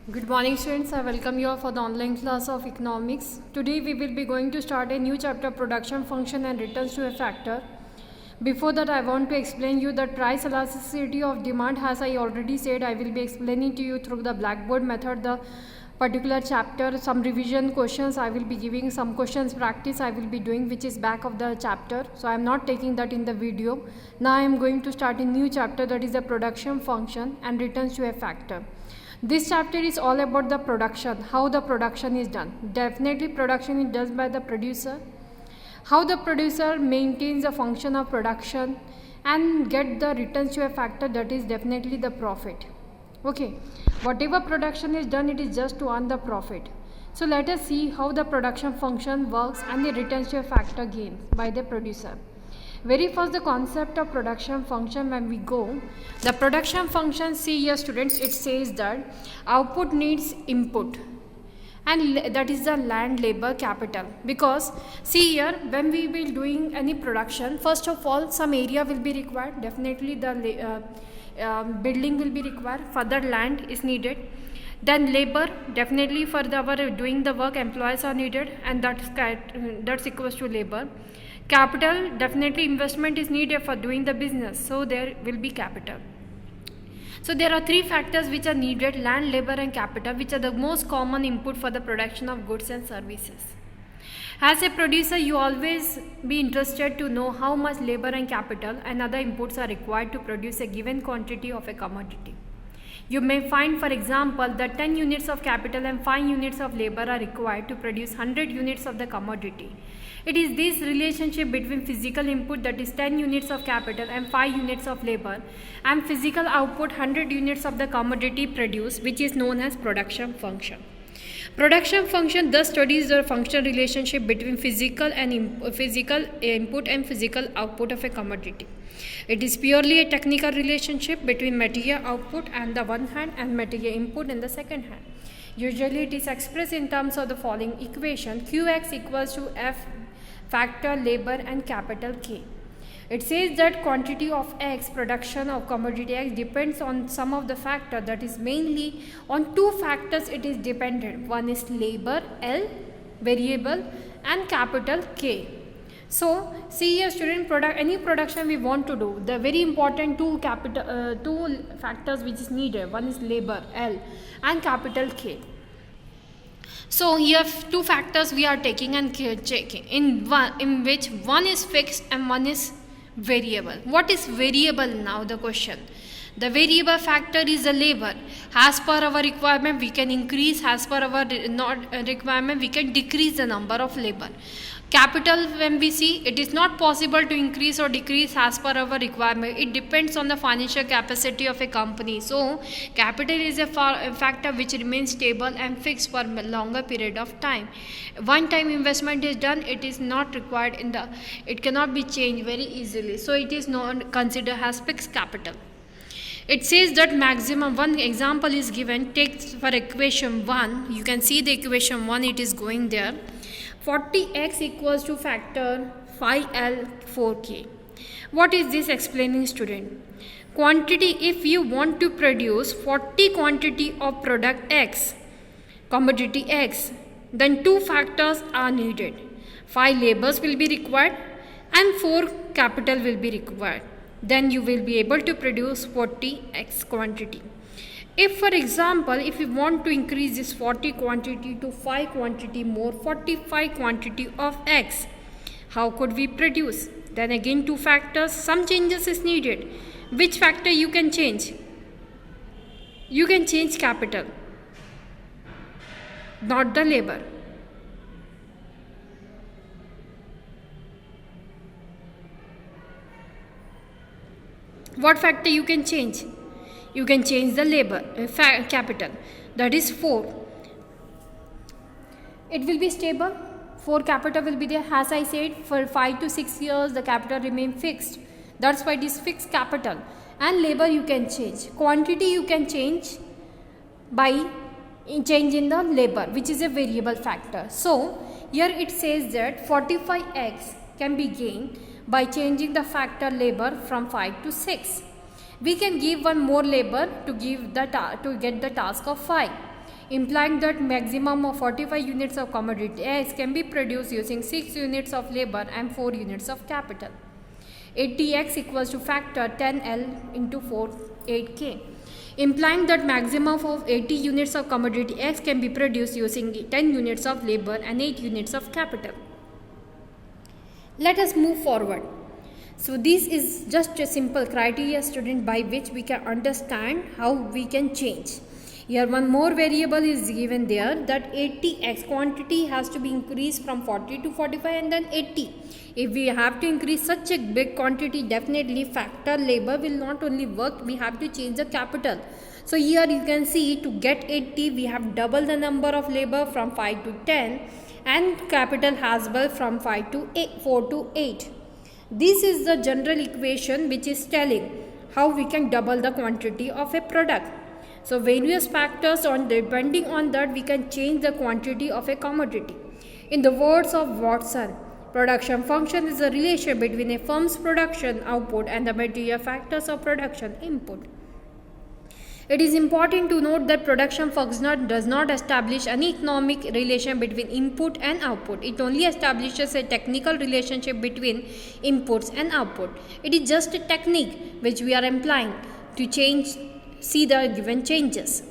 Good morning students, I welcome you all for the online class of economics. Today we will be going to start a new chapter, production function and returns to a factor. Before that I want to explain you that price elasticity of demand, as I already said, I will be explaining to you through the blackboard method the particular chapter. Some revision questions I will be giving, some questions practice I will be doing which is back of the chapter. So I am not taking that in the video. Now I am going to start a new chapter, that is the production function and returns to a factor. This chapter is all about the production, how the production is done. Definitely production is done by the producer. How the producer maintains the function of production and get the returns to a factor, that is definitely the profit. Okay, whatever production is done, it is just to earn the profit. So let us see how the production function works and the returns to a factor gained by the producer. Very first, the concept of production function. When we go, the production function, see here students, it says that output needs input and that is the land, labor, capital. Because see here, when we will doing any production, first of all some area will be required, definitely the building will be required, further land is needed, then labor, definitely for our doing the work employees are needed, and that's equals to labor. Capital, definitely investment is needed for doing the business, so there will be capital. So there are three factors which are needed: land, labor and capital, which are the most common input for the production of goods and services. As a producer, you always be interested to know how much labor and capital and other inputs are required to produce a given quantity of a commodity. You may find, for example, that 10 units of capital and 5 units of labor are required to produce 100 units of the commodity. It is this relationship between physical input, that is 10 units of capital and 5 units of labor, and physical output 100 units of the commodity produced, which is known as production function. Production function thus studies the functional relationship between physical input and physical output of a commodity. It is purely a technical relationship between material output on the one hand and material input in the second hand. Usually it is expressed in terms of the following equation: Qx equals to F factor labor and capital K. It says that quantity of X, production of commodity X, depends on some of the factor, that is mainly on two factors it is dependent. One is labor L, variable, and capital K. So see here student, any production we want to do, the very important two factors which is needed, one is labor L and capital K. So here two factors we are taking and checking, in which one is fixed and one is variable. What is variable now? The question. The variable factor is the labor. As per our requirement we can increase, as per our requirement we can decrease the number of labor. Capital, when we see, it is not possible to increase or decrease as per our requirement. It depends on the financial capacity of a company. So capital is a factor which remains stable and fixed for a longer period of time. One time investment is done, it is not required it cannot be changed very easily. So it is not considered as fixed capital. It says that maximum, one example is given, take for equation 1, you can see the equation 1, it is going there. 40x equals to factor 5L 4K. What is this explaining student? Quantity, if you want to produce 40 quantity of product X, commodity X, then two factors are needed. 5 labors will be required and 4 capital will be required. Then you will be able to produce 40x quantity. If for example, if you want to increase this 40 quantity to 5 quantity more, 45 quantity of X, how could we produce? Then again two factors, some changes is needed. Which factor you can change? You can change capital, not the labor. What factor you can change? You can change the labor capital, that is 4. It will be stable. 4 capital will be there. As I said, for 5 to 6 years the capital remain fixed. That's why it is fixed capital. And labor you can change. Quantity you can change by changing the labor, which is a variable factor. So here it says that 45x can be gained by changing the factor labor from 5 to 6. We can give one more labor to get the task of 5. implying that maximum of 45 units of commodity X can be produced using 6 units of labor and 4 units of capital. 80x equals to factor 10L into 4, 8K, implying that maximum of 80 units of commodity X can be produced using 10 units of labor and 8 units of capital. Let us move forward. So this is just a simple criteria, student, by which we can understand how we can change. Here one more variable is given there, that 80x quantity has to be increased from 40 to 45 and then 80. If we have to increase such a big quantity, definitely factor labor will not only work, we have to change the capital. So here you can see, to get 80 we have double the number of labor from 5 to 10 and capital as well from 5 to 8, 4 to 8. This is the general equation which is telling how we can double the quantity of a product. So various factors depending on that we can change the quantity of a commodity. In the words of Watson, production function is a relation between a firm's production output and the material factors of production input. It is important to note that production function does not establish any economic relation between input and output. It only establishes a technical relationship between inputs and output. It is just a technique which we are employing to see the given changes.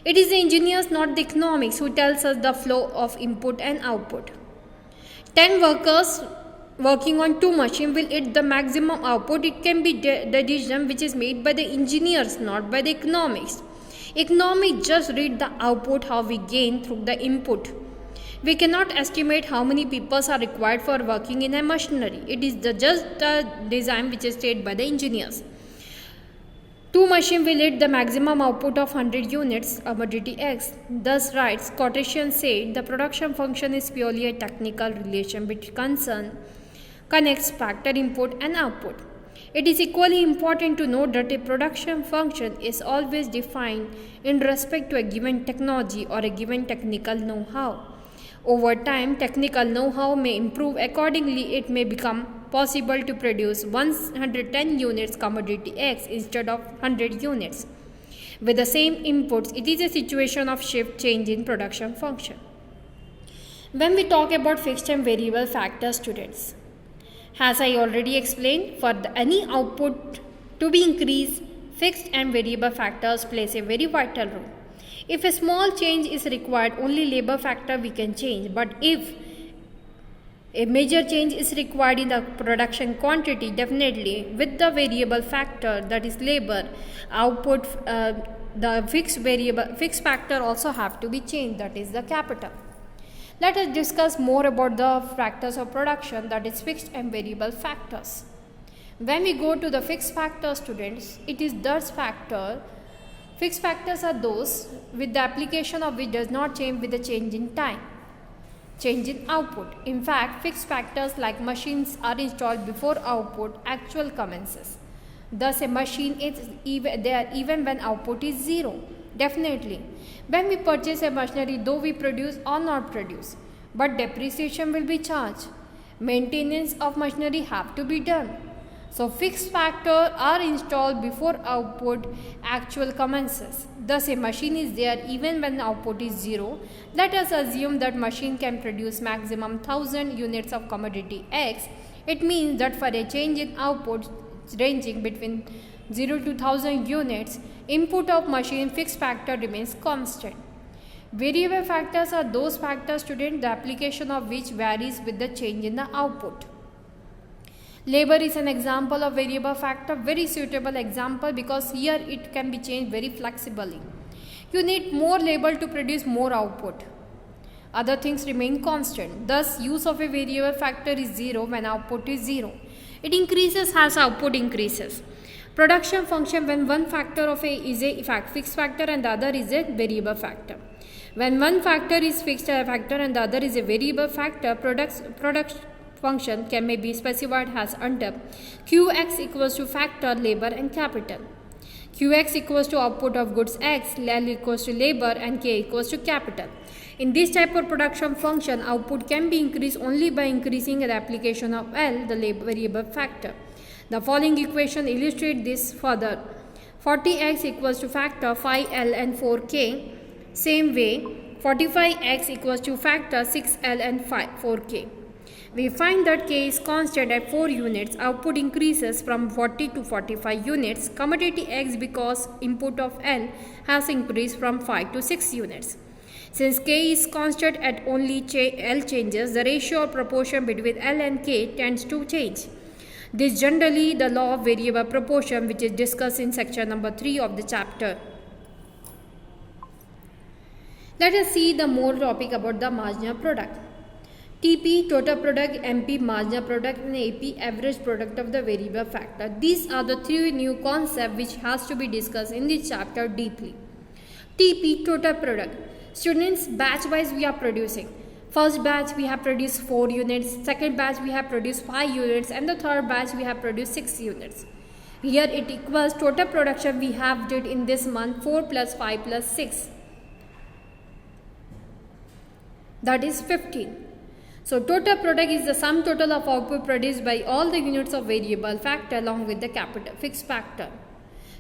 It is the engineers, not the economics, who tells us the flow of input and output. 10 workers working on 2 machines will hit the maximum output. It can be the decision which is made by the engineers, not by the economics. Economics just read the output, how we gain through the input. We cannot estimate how many people are required for working in a machinery. It is just the design which is stated by the engineers. 2 machines will hit the maximum output of 100 units, commodity X. Thus writes quotation said, the production function is purely a technical relation which connects factor input and output. It is equally important to note that a production function is always defined in respect to a given technology or a given technical know-how. Over time, technical know-how may improve. Accordingly, it may become possible to produce 110 units commodity X instead of 100 units. With the same inputs, it is a situation of shift change in production function. When we talk about fixed and variable factors, students, as I already explained, for any output to be increased, fixed and variable factors plays a very vital role. If a small change is required, only labor factor we can change. But if a major change is required in the production quantity, definitely with the variable factor, that is labor, output, the fixed factor also have to be changed, that is the capital. Let us discuss more about the factors of production, that is fixed and variable factors. When we go to the fixed factor, students, it is thus factor. Fixed factors are those with the application of which does not change with the change in time, change in output. In fact, fixed factors like machines are installed before output actual commences. Thus, a machine is there even when output is 0. Definitely, when we purchase a machinery, though we produce or not produce, but depreciation will be charged. Maintenance of machinery have to be done. So fixed factors are installed before output actual commences. Thus a machine is there even when output is 0. Let us assume that machine can produce maximum 1000 units of commodity X. It means that for a change in output ranging between 0 to 1000 units, input of machine fixed factor remains constant. Variable factors are those factors, student, the application of which varies with the change in the output. Labor is an example of variable factor, very suitable example because here it can be changed very flexibly. You need more labor to produce more output. Other things remain constant. Thus, use of a variable factor is 0 when output is 0. It increases as output increases. Production function when one factor of is a fixed factor and the other is a variable factor. When one factor is fixed factor and the other is a variable factor, product function may be specified as under Qx equals to factor, labor and capital. Qx equals to output of goods X, L equals to labor and K equals to capital. In this type of production function, output can be increased only by increasing the application of L, the variable factor. The following equation illustrates this further. 40x equals to factor 5L and 4K. Same way, 45x equals to factor 6L and 4K. We find that K is constant at 4 units. Output increases from 40 to 45 units. Commodity X because input of L has increased from 5 to 6 units. Since K is constant at only L changes, the ratio or proportion between L and K tends to change. This is generally the law of variable proportion, which is discussed in section number 3 of the chapter. Let us see the more topic about the marginal product. TP, total product, MP, marginal product, and AP, average product of the variable factor. These are the 3 new concepts which has to be discussed in this chapter deeply. TP, total product. Students, batch wise we are producing. First batch we have produced 4 units, second batch we have produced 5 units, and the third batch we have produced 6 units. Here it equals total production we have did in this month 4 plus 5 plus 6. That is 15. So total product is the sum total of output produced by all the units of variable factor along with the capital fixed factor.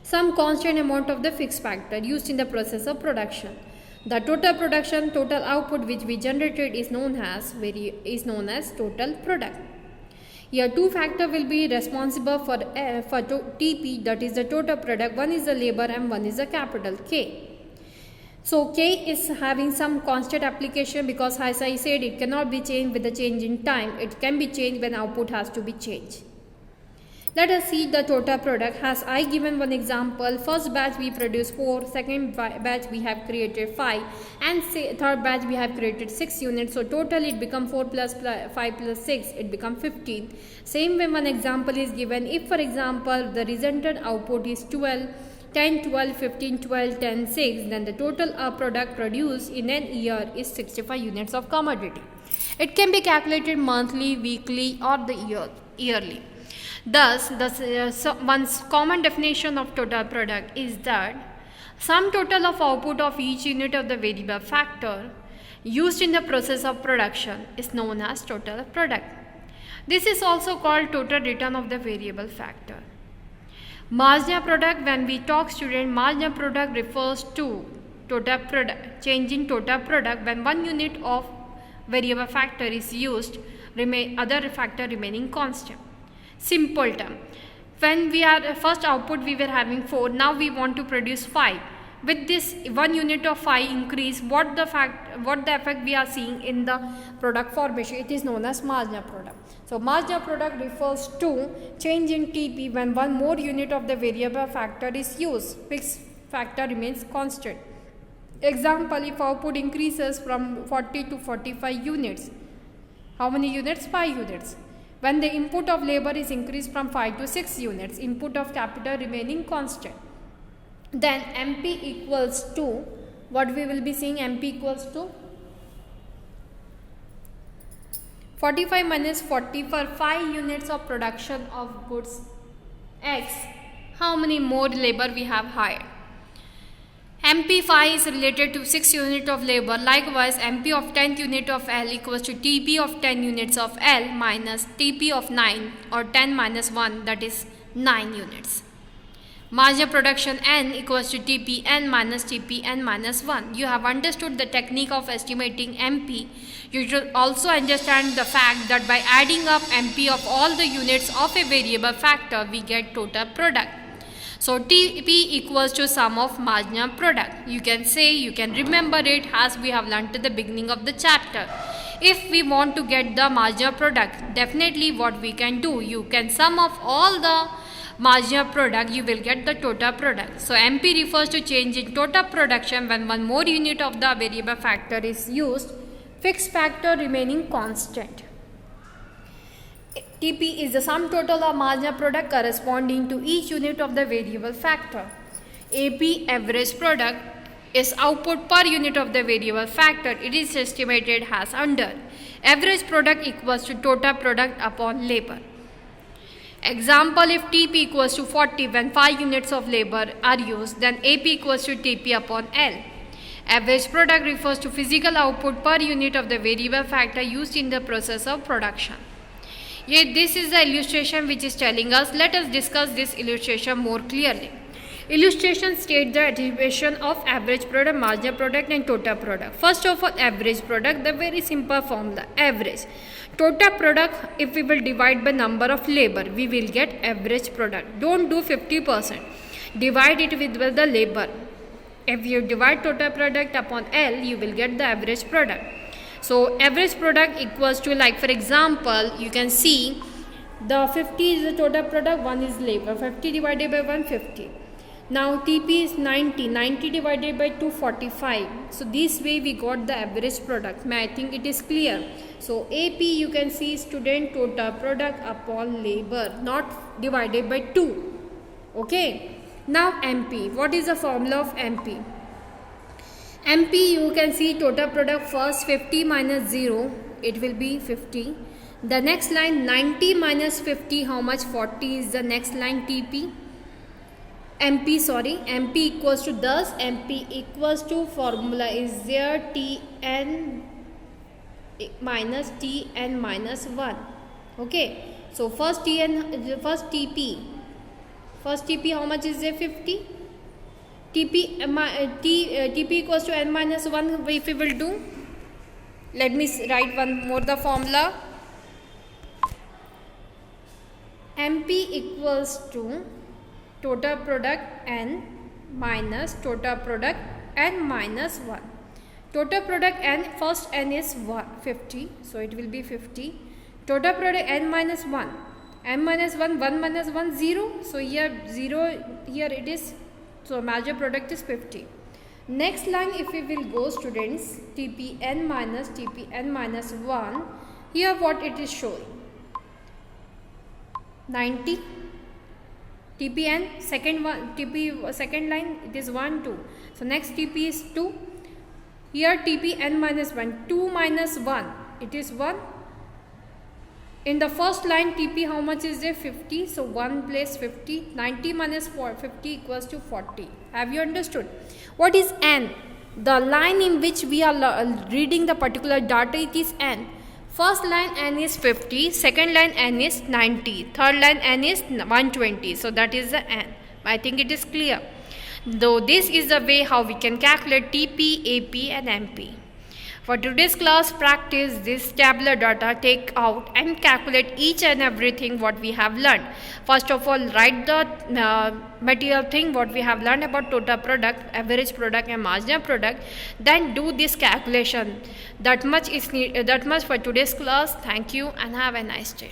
Some constant amount of the fixed factor used in the process of production. The total production, total output which we generated is known as total product. Here 2 factors will be responsible for TP, that is the total product. One is the labor and one is the capital K. So K is having some constant application because, as I said, it cannot be changed with the change in time. It can be changed when output has to be changed. Let us see the total product. As I given one example, first batch we produced 4, second batch we have created 5, and third batch we have created 6 units. So total it become 4 plus 5 plus 6, it become 15. Same way one example is given. If for example the resultant output is 12, 10, 12, 15, 12, 10, 6, then the total product produced in an year is 65 units of commodity. It can be calculated monthly, weekly, or the yearly. Thus, one's common definition of total product is that sum total of output of each unit of the variable factor used in the process of production is known as total product. This is also called total return of the variable factor. Marginal product, when we talk student, marginal product refers to total product, change in total product when one unit of variable factor is used, other factor remaining constant. Simple term. When we are first output we were having 4, now we want to produce 5. With this 1 unit of 5 increase, what the effect we are seeing in the product formation, it is known as marginal product. So marginal product refers to change in TP when one more unit of the variable factor is used. Fixed factor remains constant. Example, if output increases from 40 to 45 units, how many units? 5 units. When the input of labor is increased from 5 to 6 units, input of capital remaining constant. Then MP equals to, what we will be seeing, MP equals to 45 minus 40 for 5 units of production of goods X. How many more labor we have hired? MP5 is related to 6 units of labor. Likewise, MP of 10th unit of L equals to TP of 10 units of L minus TP of 9 or 10 minus 1, that is 9 units. Marginal production N equals to TP N minus TP N minus 1. You have understood the technique of estimating MP. You should also understand the fact that by adding up MP of all the units of a variable factor, we get total product. So TP equals to sum of marginal product. You can say, you can remember it as we have learnt at the beginning of the chapter. If we want to get the marginal product, definitely what we can do, you can sum of all the marginal product, you will get the total product. So MP refers to change in total production when one more unit of the variable factor is used, fixed factor remaining constant. TP is the sum total of marginal product corresponding to each unit of the variable factor. AP, average product, is output per unit of the variable factor. It is estimated as under. Average product equals to total product upon labor. Example, if TP equals to 40 when 5 units of labor are used, then AP equals to TP upon L. Average product refers to physical output per unit of the variable factor used in the process of production. Yet this is the illustration which is telling us. Let us discuss this illustration more clearly. Illustration state the attribution of average product, marginal product and total product. First of all, average product, the very simple formula, average. Total product, if we will divide by number of labor, we will get average product. Don't do 50%. Divide it with the labor. If you divide total product upon L, you will get the average product. So average product equals to, like for example, you can see the 50 is the total product, 1 is labor. 50 divided by 150. Now TP is 90. 90 divided by 245. So this way we got the average product. I think it is clear. So AP you can see student total product upon labor, not divided by 2. Okay. Now MP. What is the formula of MP? MP you can see total product first 50 minus 0. It will be 50. The next line 90 minus 50, how much? 40 is the next line TP. MP equals to, thus MP equals to, formula is there, Tn minus Tn minus 1. Okay. So first TP how much is there? 50. TP equals to n minus 1. If we will do, let me write one more the formula. MP equals to total product n minus total product n minus 1. Total product n, first n is 50, so it will be 50. Total product n minus 1. n minus 1, 1 minus 1, 0. So here 0, here it is. So major product is 50. Next line, if we will go students, Tpn minus 1. Here what it is showing? 90. TPN second line, it is 1 2. So next TP is 2. Here TPn minus 1, 2 minus 1, it is 1. In the first line TP how much is there? 50. So 1 place 50. 90 minus 50 equals to 40. Have you understood? What is n? The line in which we are reading the particular data, it is n. First line n is 50, second line n is 90, third line n is 120. So that is the n. I think it is clear. Though this is the way how we can calculate TP, AP and MP. For today's class, practice this tabular data, take out and calculate each and everything what we have learned. First of all, write the material thing what we have learned about total product, average product and marginal product. Then do this calculation. That much for today's class. Thank you and have a nice day.